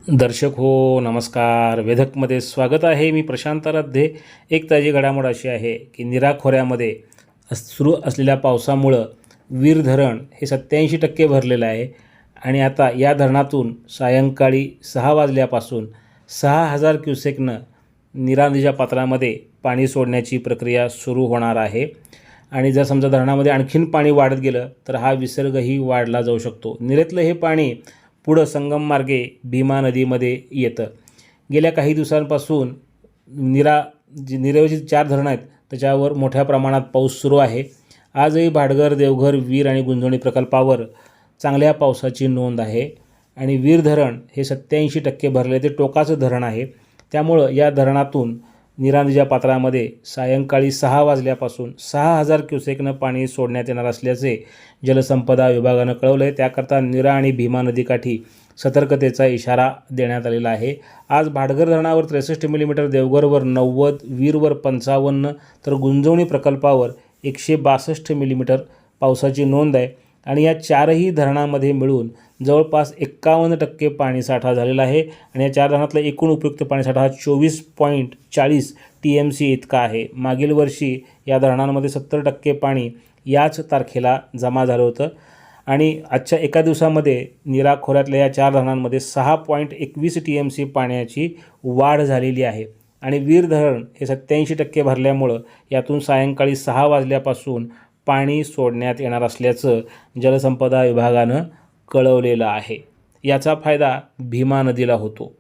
दर्शक हो नमस्कार. वेधकमध्ये स्वागत आहे. मी प्रशांत आराध्ये. एक ताजी घडामोड अशी आहे की नीरा खोऱ्यामध्ये सुरू असलेल्या पावसामुळं वीर धरण हे 87% भरलेलं आहे आणि आता या धरणातून सायंकाळी 6 वाजल्यापासून 6,000 क्युसेकनं नीरा नदीच्या पात्रामध्ये पाणी सोडण्याची प्रक्रिया सुरू होणार आहे. आणि जर समजा धरणामध्ये आणखीन पाणी वाढत गेलं तर हा विसर्गही वाढला जाऊ शकतो. नीरेतलं हे पाणी पुढं संगम मार्गे भीमा नदीमध्ये येतं. गेल्या काही दिवसांपासून नीरेवर जी 4 धरणं आहेत त्याच्यावर मोठ्या प्रमाणात पाऊस सुरू आहे. आजही भाटघर, देवघर, वीर आणि गुंजवणी प्रकल्पावर चांगल्या पावसाची नोंद आहे आणि वीर धरण हे 87% भरले ते टोकाचं धरण आहे. त्यामुळं या धरणातून नीरा नदीच्या पात्रामध्ये सायंकाळी 6 वाजल्यापासून 6,000 क्युसेकनं पाणी सोडण्यात येणार असल्याचे जलसंपदा विभागानं कळवलं आहे. त्याकरता नीरा आणि भीमा नदीकाठी सतर्कतेचा इशारा देण्यात आलेला आहे. आज भाटघर धरणावर 63 मिलीमीटर, देवघरवर 90, वीरवर 55 तर गुंजवणी प्रकल्पावर 162 मिलीमीटर पावसाची नोंद आहे आणि या 4ही धरणांमध्ये मिळून जवळपास 51% पाणीसाठा झालेला आहे आणि या 4 धरणातला एकूण उपयुक्त पाणीसाठा हा 24.40 TMC इतका आहे. मागील वर्षी या धरणांमध्ये 70% पाणी याच तारखेला जमा झालं होतं आणि आजच्या एका दिवसामध्ये नीरा खोऱ्यातल्या या 4 धरणांमध्ये 6.21 TMC पाण्याची वाढ झालेली आहे आणि वीर धरण हे 87% भरल्यामुळं यातून सायंकाळी 6 वाजल्यापासून पाणी सोडण्यात येणार असल्याचं जलसंपदा विभागानं कळवलेलं आहे. याचा फायदा भीमा नदीला होतो.